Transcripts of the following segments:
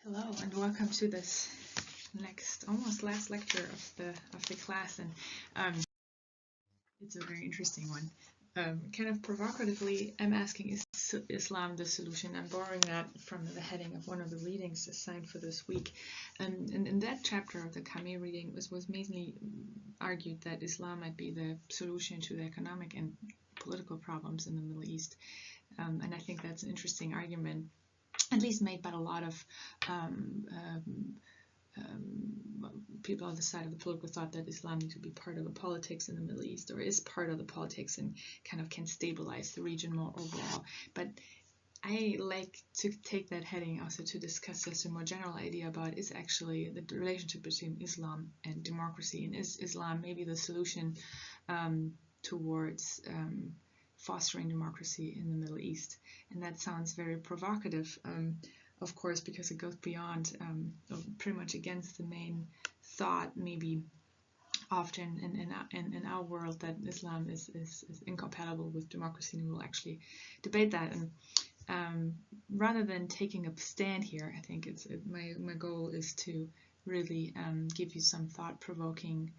Hello and welcome to this almost last lecture of the class, and it's a very interesting one. Kind of provocatively, I'm asking, is Islam the solution? I'm borrowing that from the heading of one of the readings assigned for this week. And in that chapter of the Kami reading was mainly argued that Islam might be the solution to the economic and political problems in the Middle East. And I think that's an interesting argument, at least made by a lot of people on the side of the political thought that Islam needs to be part of the politics in the Middle East, or is part of the politics and kind of can stabilize the region more overall. But I like to take that heading also to discuss just a more general idea about is actually the relationship between Islam and democracy, and is Islam maybe the solution towards fostering democracy in the Middle East. And that sounds very provocative, of course, because it goes beyond, pretty much against the main thought, maybe often in our world, that Islam is incompatible with democracy, and we'll actually debate that. And rather than taking a stand here, I think my goal is to really give you some thought-provoking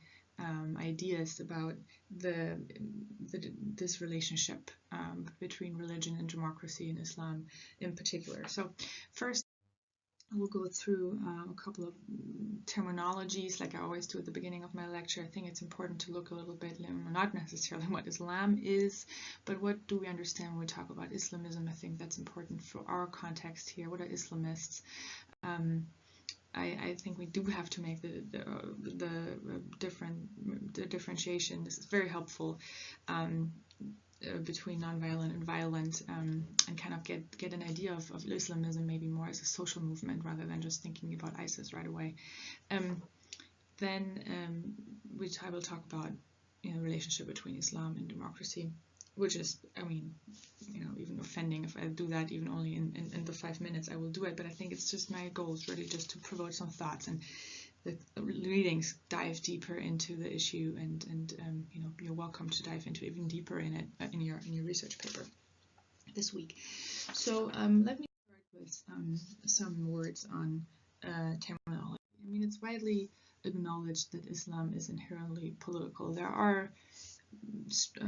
ideas about this relationship between religion and democracy in Islam in particular. So first, we'll go through a couple of terminologies, like I always do at the beginning of my lecture. I think it's important to look a little bit, not necessarily what Islam is, but what do we understand when we talk about Islamism. I think that's important for our context here. What are Islamists? I think we do have to make the differentiation. This is very helpful between nonviolent and violent, and kind of get an idea of Islamism maybe more as a social movement rather than just thinking about ISIS right away. Then I will talk about the relationship between Islam and democracy, which is, even offending if I do that even only in the 5 minutes. I will do it, but I think it's just my goal is really just to provoke some thoughts, and the readings dive deeper into the issue, and you're welcome to dive into even deeper in it in your research paper this week. So let me start with some words on terminology. It's widely acknowledged that Islam is inherently political. There are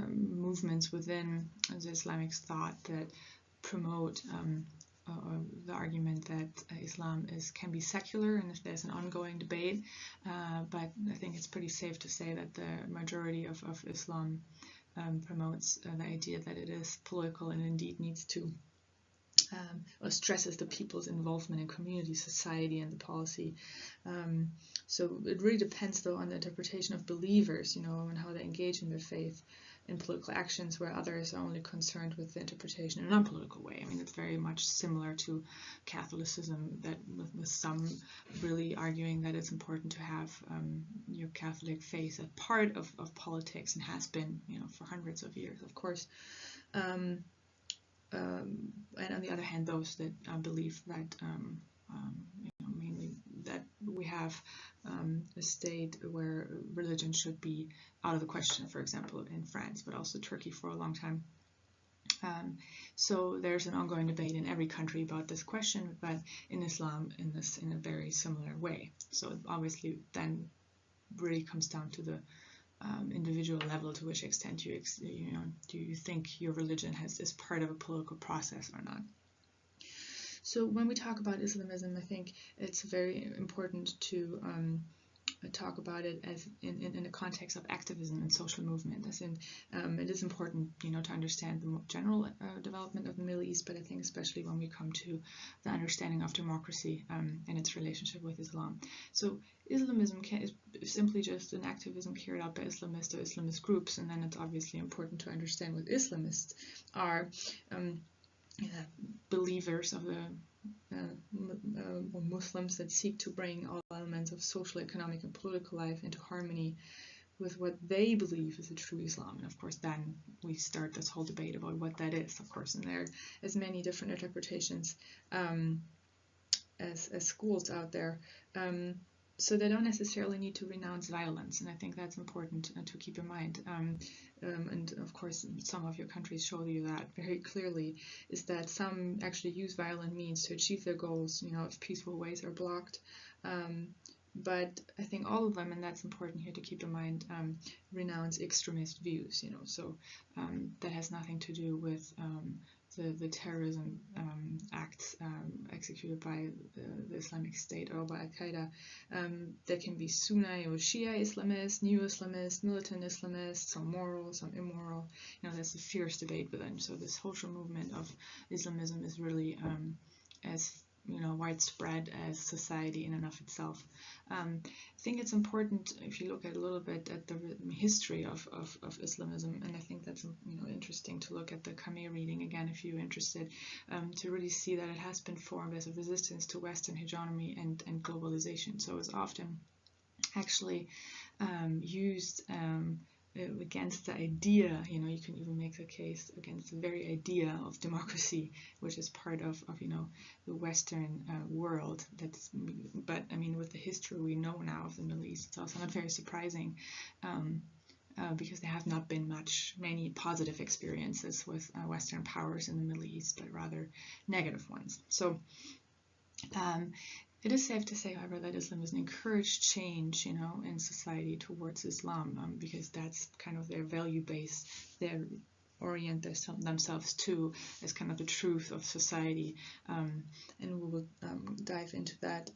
movements within the Islamic thought that promote the argument that Islam can be secular, and if there's an ongoing debate, but I think it's pretty safe to say that the majority of Islam promotes the idea that it is political and indeed needs to or stresses the people's involvement in community, society, and the policy. So it really depends, though, on the interpretation of believers, and how they engage in their faith in political actions, where others are only concerned with the interpretation in a non-political way. It's very much similar to Catholicism, that with some really arguing that it's important to have your Catholic faith a part of politics, and has been, for hundreds of years, of course. And on the other hand, those that believe that mainly that we have a state where religion should be out of the question, for example, in France, but also Turkey for a long time. So there's an ongoing debate in every country about this question, but in Islam, in a very similar way. So it obviously then really comes down to the individual level, to which extent do you think your religion is part of a political process or not. So when we talk about Islamism, I think it's very important to talk about it as in the context of activism and social movement. As in, it is important, to understand the general development of the Middle East, but I think especially when we come to the understanding of democracy and its relationship with Islam. So Islamism is simply just an activism carried out by Islamists or Islamist groups, and then it's obviously important to understand what Islamists are. Believers of the or Muslims that seek to bring all elements of social, economic, and political life into harmony with what they believe is a true Islam. And of course, then we start this whole debate about what that is, of course, and there are as many different interpretations as schools out there. so they don't necessarily need to renounce violence, and I think that's important to keep in mind. And of course, some of your countries show you that very clearly, is that some actually use violent means to achieve their goals, if peaceful ways are blocked. But I think all of them, and that's important here to keep in mind, renounce extremist views, so that has nothing to do with the terrorism acts executed by the Islamic State or by Al-Qaeda. There can be Sunni or Shia Islamists, New Islamists, militant Islamists, some moral, some immoral. There's a fierce debate within. So this social movement of Islamism is really as widespread as society in and of itself. I think it's important if you look at a little bit at the history of Islamism, and I think that's interesting to look at the Kameh reading again if you're interested, to really see that it has been formed as a resistance to Western hegemony and globalization. So it's often actually used against the idea, you can even make the case against the very idea of democracy, which is part of the Western world. But I mean, with the history we know now of the Middle East, it's also not very surprising, because there have not been many positive experiences with Western powers in the Middle East, but rather negative ones. So it is safe to say, however, that Islamism encouraged change, in society towards Islam, because that's kind of their value base. They orient themselves to as kind of the truth of society, and we will dive into that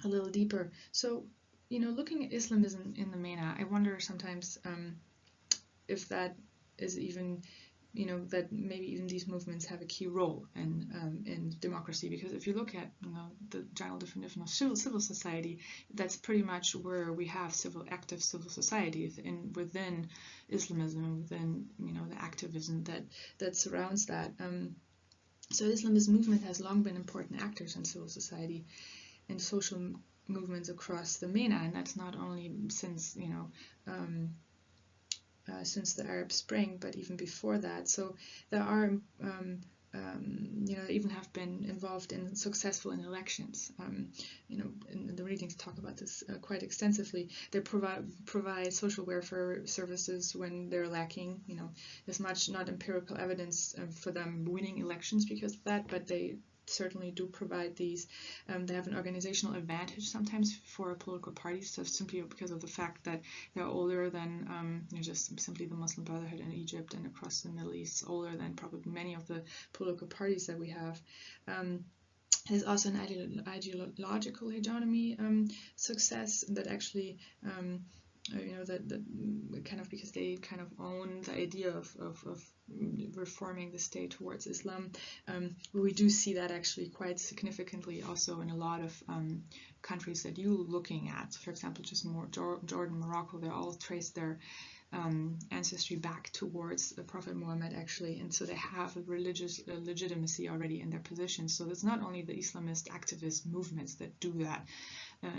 a little deeper. So, looking at Islamism in the MENA, I wonder sometimes if that is even that maybe even these movements have a key role in democracy, because if you look at the general definition of civil society, that's pretty much where we have active civil society within Islamism, within the activism that surrounds that. So Islamist movement has long been important actors in civil society and social movements across the MENA, and that's not only since since the Arab Spring, but even before that. So there are, even have been involved in successful elections. And the readings talk about this quite extensively. They provide social welfare services when they're lacking. There's not empirical evidence for them winning elections because of that, but they certainly do provide these. They have an organizational advantage sometimes for political parties, so simply because of the fact that they're older than just simply the Muslim Brotherhood in Egypt and across the Middle East, older than probably many of the political parties that we have. There's also an ideological hegemony success that actually that kind of, because they kind of own the idea of reforming the state towards Islam. We do see that actually quite significantly also in a lot of countries that you're looking at. For example, just Jordan, Morocco, they all trace their ancestry back towards the Prophet Muhammad actually, and so they have a religious legitimacy already in their position. So it's not only the Islamist activist movements that do that,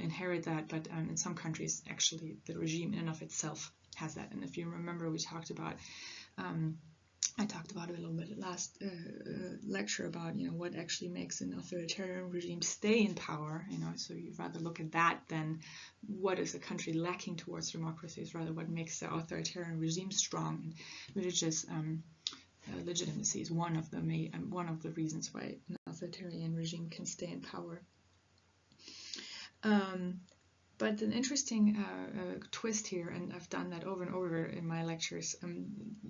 inherit that, but in some countries actually the regime in and of itself has that. And if you remember, we talked about I talked about it a little bit last lecture about what actually makes an authoritarian regime stay in power. So you'd rather look at that than what is a country lacking towards democracy. Is rather what makes the authoritarian regime strong. And religious legitimacy is one of the reasons why an authoritarian regime can stay in power. But an interesting twist here, and I've done that over and over in my lectures,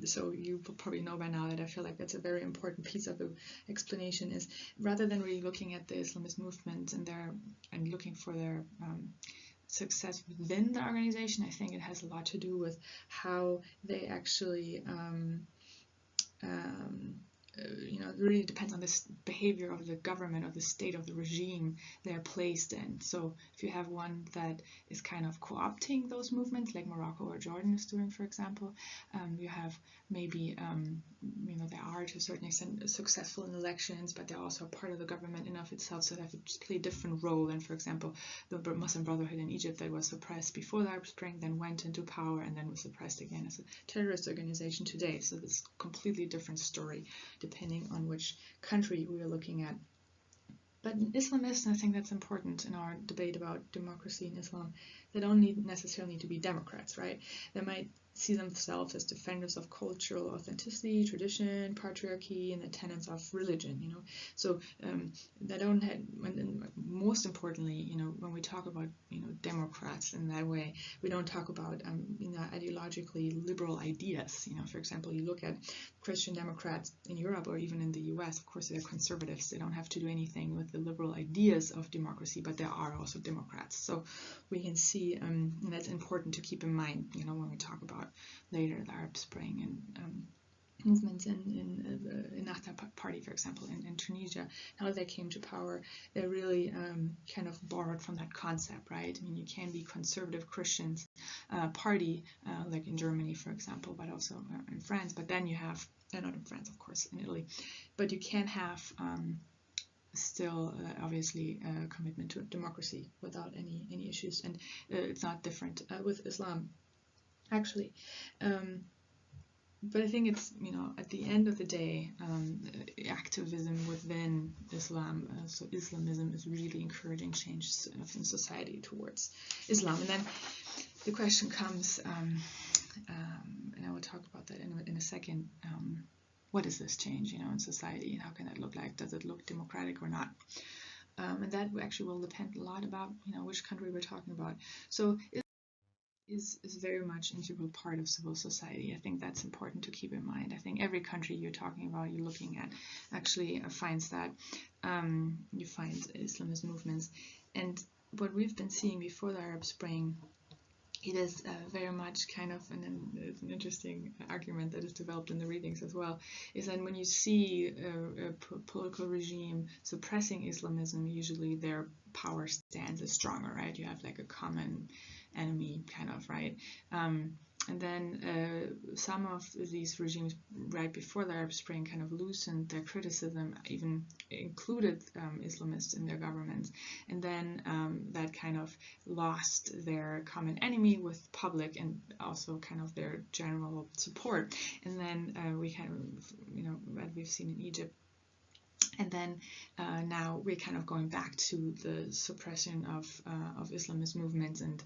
so you will probably know by now that I feel like that's a very important piece of the explanation, is rather than really looking at the Islamist movement and looking for their success within the organization, I think it has a lot to do with how they actually it really depends on this behavior of the government, of the state, of the regime they're placed in. So if you have one that is kind of co-opting those movements, like Morocco or Jordan is doing, for example, you have maybe, they are to a certain extent successful in elections, but they're also part of the government in of itself, so they have to play a different role than, for example, the Muslim Brotherhood in Egypt that was suppressed before the Arab Spring, then went into power, and then was suppressed again as a terrorist organization today. So it's a completely different story depending on which country we are looking at. But Islamists, and I think that's important in our debate about democracy in Islam, they don't necessarily need to be Democrats, right? They might see themselves as defenders of cultural authenticity, tradition, patriarchy, and the tenets of religion, you know. So they don't have, most importantly, you know, when we talk about, you know, Democrats in that way, we don't talk about, you know, ideologically liberal ideas. You know, for example, you look at Christian Democrats in Europe or even in the US, of course, they're conservatives. They don't have to do anything with the liberal ideas of democracy, but there are also Democrats. So we can see, and that's important to keep in mind, you know, when we talk about later the Arab Spring and movements in Ennahda Party, for example, in Tunisia, how they came to power, they really kind of borrowed from that concept, right? I mean, you can be conservative Christians party, like in Germany, for example, but also in France, but then you have, not in France, of course, in Italy, but you can have still obviously a commitment to democracy without any issues, and it's not different with Islam, actually. But I think it's, you know, at the end of the day, activism within Islam, so Islamism is really encouraging change in society towards Islam. And then the question comes, and I will talk about that in a second, what is this change, you know, in society, and how can that look like? Does it look democratic or not? And that actually will depend a lot about, you know, which country we're talking about. So is very much an integral part of civil society. I think that's important to keep in mind. I think every country you're talking about, you're looking at, actually finds that you find Islamist movements. And what we've been seeing before the Arab Spring, it is very much kind of it's an interesting argument that is developed in the readings as well, is that when you see a political regime suppressing Islamism, usually their power stance is stronger, right? You have like a common enemy, kind of, right? And then some of these regimes right before the Arab Spring kind of loosened their criticism, even included Islamists in their governments, and then that kind of lost their common enemy with public and also kind of their general support. And then we kind of, you know, what we've seen in Egypt. And then now we're kind of going back to the suppression of Islamist movements, and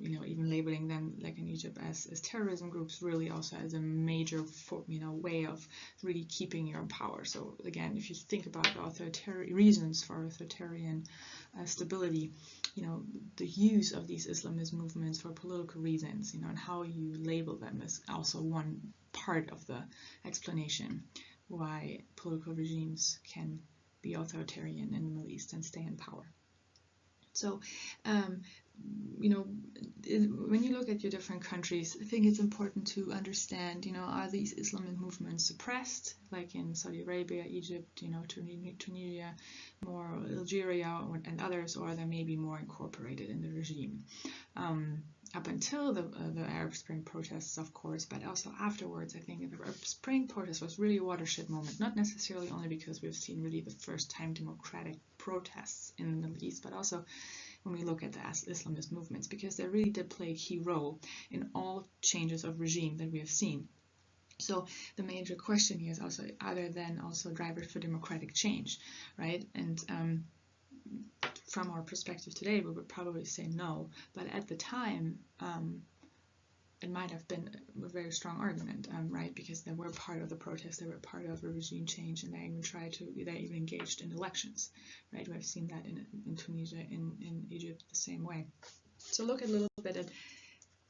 you know, even labeling them, like in Egypt, as terrorism groups, really also as a major way of really keeping your power. So again, if you think about authoritarian reasons for authoritarian stability, you know, the use of these Islamist movements for political reasons, you know, and how you label them is also one part of the explanation why political regimes can be authoritarian in the Middle East and stay in power. So, you know, when you look at your different countries, I think it's important to understand, you know, are these Islamic movements suppressed, like in Saudi Arabia, Egypt, you know, Tunisia, more Algeria, and others, or are they maybe more incorporated in the regime? Up until the Arab Spring protests, of course, but also afterwards, I think the Arab Spring protest was really a watershed moment, not necessarily only because we've seen really the first time democratic protests in the Middle East, but also when we look at the Islamist movements, because they really did play a key role in all changes of regime that we have seen. So the major question here is also, are there then also drivers for democratic change, right? And from our perspective today, we would probably say no, but at the time, it might have been a very strong argument, right? Because they were part of the protest, they were part of a regime change, and they even engaged in elections, right? We've seen that in Tunisia, in Egypt, the same way. So look a little bit at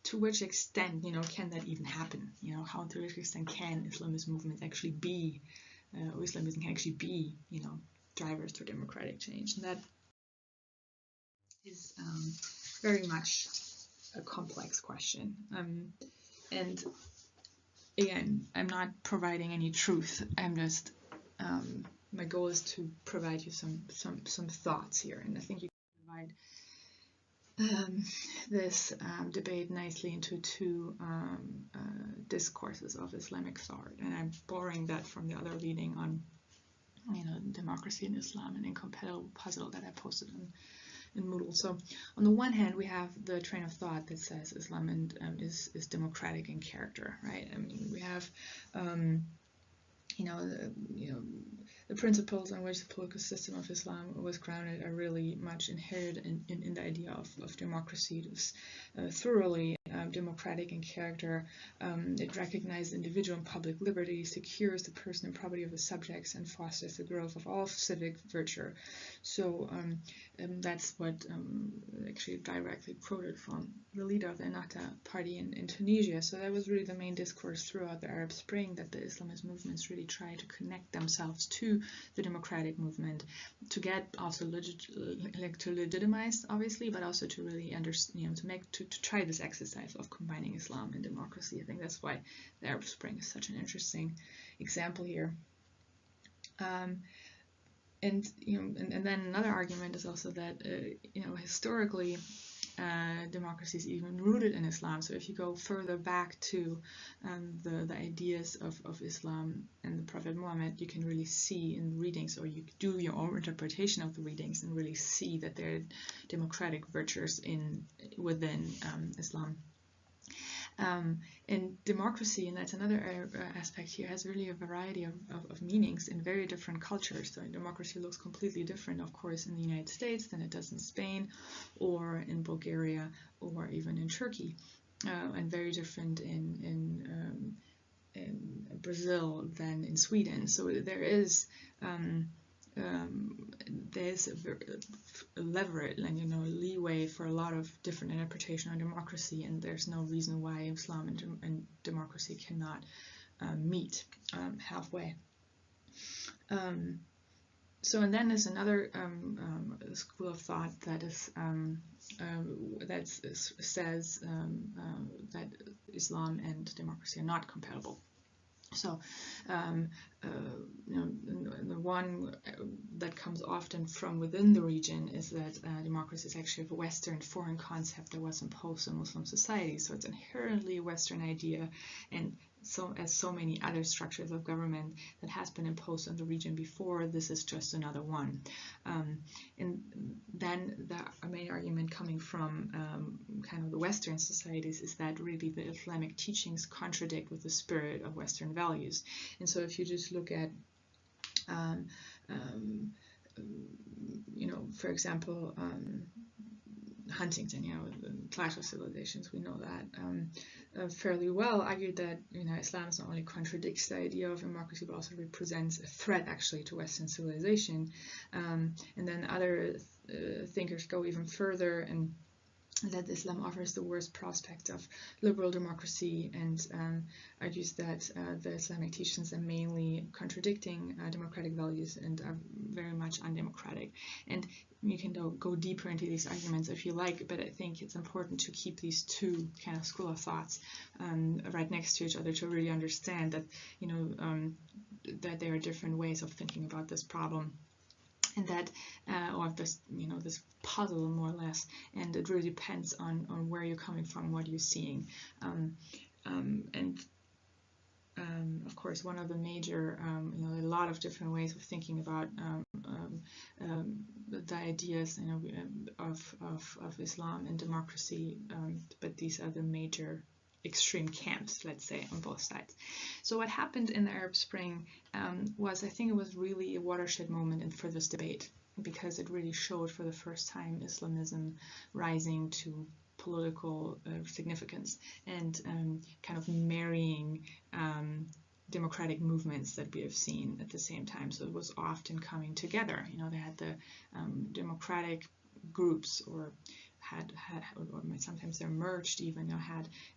to which extent, you know, can that even happen? You know, how to which extent can Islamist movements actually be, or Islamism can actually be, you know, drivers to democratic change? And that is very much a complex question. And again, I'm not providing any truth. I'm just, my goal is to provide you some thoughts here, and I think you can divide this debate nicely into two discourses of Islamic thought, and I'm borrowing that from the other reading on, you know, democracy in Islam, an incompatible puzzle that I posted in Moodle. So on the one hand, we have the train of thought that says Islam is democratic in character, right? I mean, we have the principles on which the political system of Islam was grounded are really much inherited in the idea of democracy. It was thoroughly democratic in character. It recognizes individual and public liberty, secures the personal property of the subjects, and fosters the growth of all civic virtue. So that's what actually directly quoted from the leader of the Ennahda party in Tunisia. So that was really the main discourse throughout the Arab Spring, that the Islamist movements really try to connect themselves to the democratic movement, to get also to legitimize, obviously, but also to really understand, to try this exercise of combining Islam and democracy. I think that's why the Arab Spring is such an interesting example here. And then another argument is also that historically democracy is even rooted in Islam. So if you go further back to the ideas of Islam and the Prophet Muhammad, you can really see in readings, or you do your own interpretation of the readings and really see that there are democratic virtues within Islam. And democracy, and that's another aspect here, has really a variety of meanings in very different cultures. So democracy looks completely different, of course, in the United States than it does in Spain or in Bulgaria or even in Turkey, and very different in Brazil than in Sweden. So there's a leverage and leeway for a lot of different interpretation on democracy, and there's no reason why Islam and democracy cannot meet halfway. So, and then there's another school of thought that says that Islam and democracy are not compatible. So, the one that comes often from within the region is that democracy is actually a Western foreign concept that was imposed on Muslim society. So it's inherently a Western idea, and so as so many other structures of government that has been imposed on the region before, this is just another one. And then the main argument coming from kind of the Western societies is that really the Islamic teachings contradict with the spirit of Western values. And so if you just look at for example, Huntington, Clash of Civilizations, we know that fairly well, argued that Islam not only contradicts the idea of democracy, but also represents a threat actually to Western civilization. And then other thinkers go even further and that Islam offers the worst prospect of liberal democracy, and argues that the Islamic teachings are mainly contradicting democratic values and are very much undemocratic. And you can go deeper into these arguments if you like, but I think it's important to keep these two kind of school of thoughts right next to each other to really understand that that there are different ways of thinking about this problem. And that, or this, this puzzle more or less, and it really depends on where you're coming from, what you're seeing, and of course, one of the major, a lot of different ways of thinking about the ideas, of Islam and democracy, but these are the major extreme camps, let's say, on both sides. So what happened in the Arab Spring was, I think it was really a watershed moment for this debate, because it really showed for the first time Islamism rising to political significance and kind of marrying democratic movements that we have seen at the same time. So it was often coming together. They had the democratic groups, or sometimes they're merged even,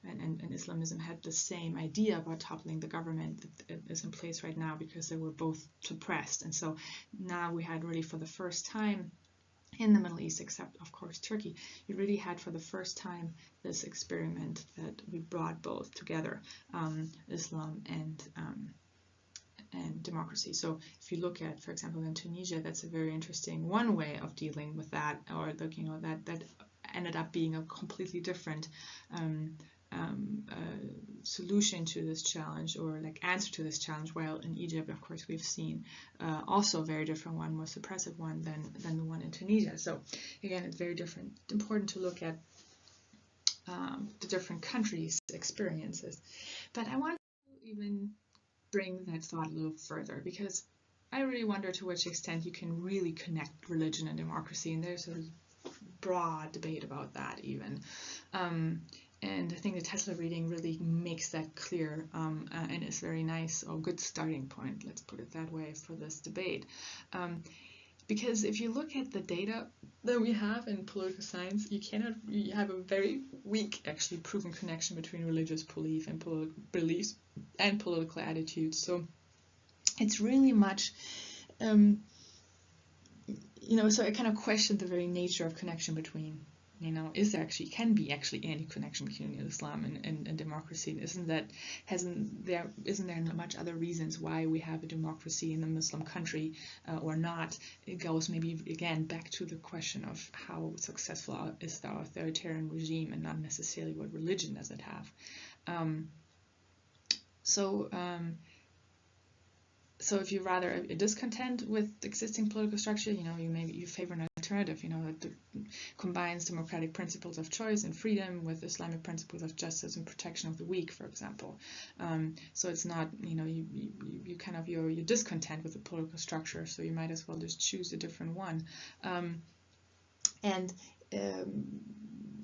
and Islamism had the same idea about toppling the government that is in place right now, because they were both suppressed. And so now we had really for the first time in the Middle East, except of course Turkey, you really had for the first time this experiment that we brought both together, Islam and democracy. So if you look at, for example, in Tunisia, that's a very interesting one way of dealing with that, or that ended up being a completely different solution to this challenge, or like answer to this challenge. While in Egypt, of course, we've seen also a very different one, more suppressive one than the one in Tunisia. So again, it's very different. Important to look at the different countries' experiences. But I want to even bring that thought a little further, because I really wonder to which extent you can really connect religion and democracy, and there's a broad debate about that even. And I think the Tesla reading really makes that clear, and is very nice, or good starting point, let's put it that way, for this debate. Because if you look at the data that we have in political science, you have a very weak, actually, proven connection between religious beliefs and political attitudes. So it's really much, so I kind of question the very nature of connection between, can be actually any connection between Islam and democracy? Isn't there much other reasons why we have a democracy in a Muslim country or not? It goes maybe again back to the question of how successful is the authoritarian regime, and not necessarily what religion does it have. So if you're rather discontent with existing political structure, you favor an alternative, that combines democratic principles of choice and freedom with Islamic principles of justice and protection of the weak, for example. So it's not, you're discontent with the political structure, so you might as well just choose a different one.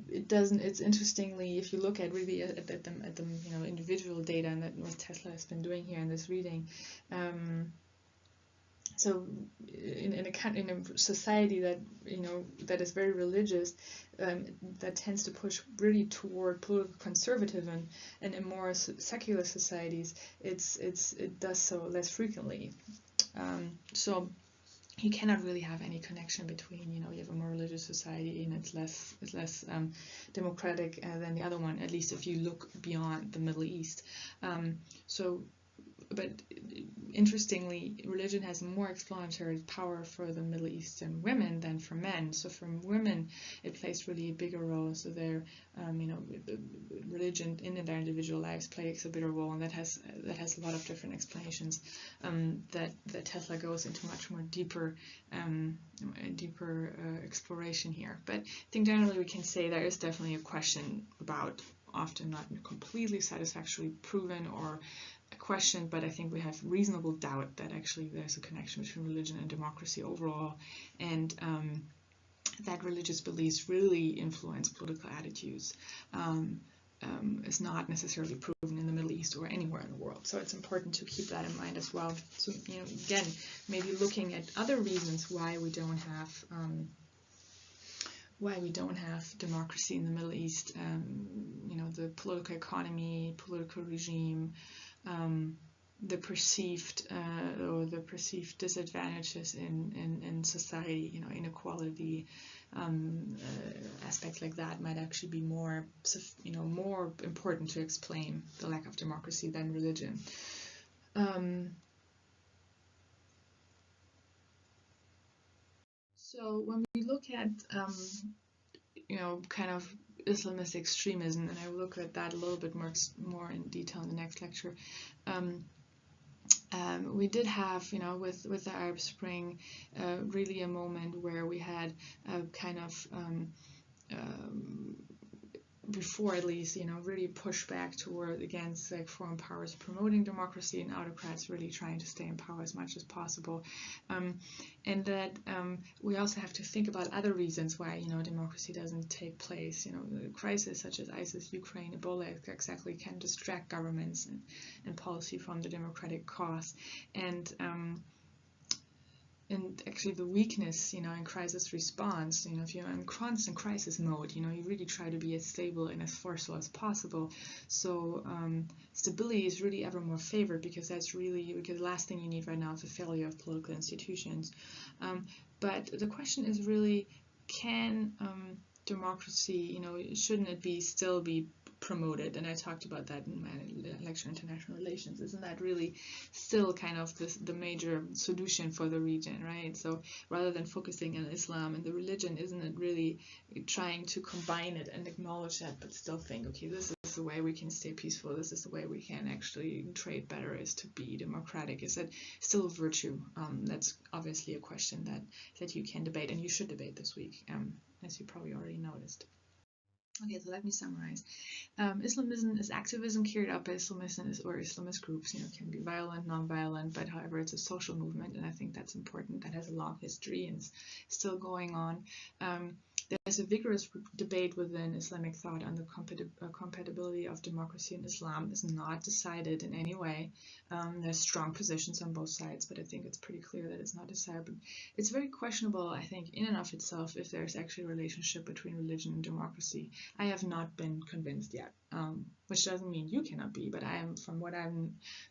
It's interestingly, if you look at really at the individual data, and that what Tesla has been doing here in this reading, so in a society that that is very religious, that tends to push really toward political conservatism, and in more secular societies, it does so less frequently. So you cannot really have any connection between, you have a more religious society and it's less democratic than the other one, at least if you look beyond the Middle East. But interestingly, religion has more explanatory power for the Middle Eastern women than for men. So for women, it plays really a bigger role. So their, religion in their individual lives plays a bigger role, and that has a lot of different explanations. That Tesla goes into much more deeper exploration here. But I think generally we can say there is definitely a question about, often not completely satisfactorily proven or questioned, but I think we have reasonable doubt that actually there's a connection between religion and democracy overall, and that religious beliefs really influence political attitudes is not necessarily proven in the Middle East or anywhere in the world. So it's important to keep that in mind as well. So again, maybe looking at other reasons why we don't have democracy in the Middle East, the political economy, political regime, the perceived disadvantages in society, inequality, aspects like that might actually be more important to explain the lack of democracy than religion. So when we look at kind of Islamist extremism, and I will look at that a little bit more in detail in the next lecture. We did have, with the Arab Spring, really a moment where we had a kind of before at least, really push back toward against like foreign powers promoting democracy and autocrats really trying to stay in power as much as possible, and that we also have to think about other reasons why democracy doesn't take place. The crisis such as ISIS, Ukraine, Ebola exactly can distract governments and policy from the democratic cause, and actually the weakness, in crisis response, if you're in constant crisis mode, you really try to be as stable and as forceful as possible. So stability is really ever more favored, because the last thing you need right now is a failure of political institutions. But the question is really, can democracy, shouldn't it still be promoted? And I talked about that in my lecture, International Relations. Isn't that really still kind of the major solution for the region, right? So rather than focusing on Islam and the religion, isn't it really trying to combine it and acknowledge that, but still think, okay, this is the way we can stay peaceful, this is the way we can actually trade better, is to be democratic? Is it still a virtue? That's obviously a question that you can debate, and you should debate this week, as you probably already noticed. Okay, so let me summarize. Islamism is activism carried out by Islamists or Islamist groups. You know, it can be violent, non-violent, but however, it's a social movement, and I think that's important. That has a long history and is still going on. There's a vigorous debate within Islamic thought on the compatibility of democracy and Islam. It's not decided in any way. There's strong positions on both sides, but I think it's pretty clear that it's not decided. But it's very questionable, I think, in and of itself, if there's actually a relationship between religion and democracy. I have not been convinced yet, which doesn't mean you cannot be, but I am, from what I've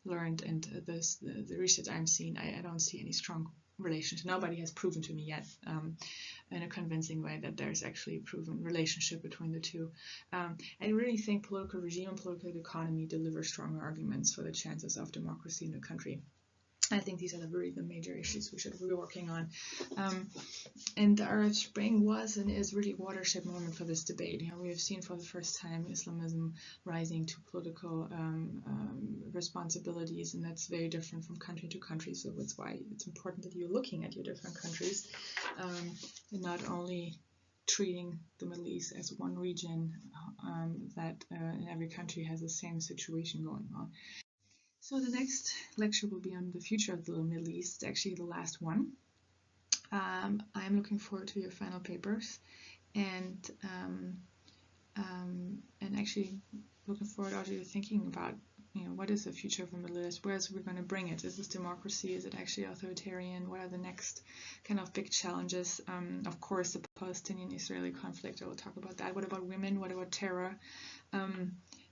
learned and the research I'm seeing, I don't see any strong relationship. Nobody has proven to me yet in a convincing way that there's actually a proven relationship between the two. I really think political regime and political economy deliver stronger arguments for the chances of democracy in the country. I think these are the major issues we should be working on. And the Arab Spring was and is really a watershed moment for this debate. You know, we have seen for the first time Islamism rising to political responsibilities, and that's very different from country to country. So that's why it's important that you're looking at your different countries and not only treating the Middle East as one region that in every country has the same situation going on. So the next lecture will be on the future of the Middle East. It's actually the last one. I'm looking forward to your final papers, and actually looking forward also to thinking about, you know, what is the future of the Middle East? Where is we going to bring it? Is this democracy? Is it actually authoritarian? What are the next kind of big challenges? Of course, the Palestinian-Israeli conflict. I will talk about that. What about women? What about terror?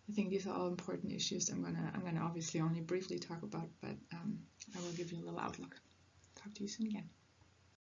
I think these are all important issues. I'm gonna obviously only briefly talk about, but I will give you a little outlook. Talk to you soon again.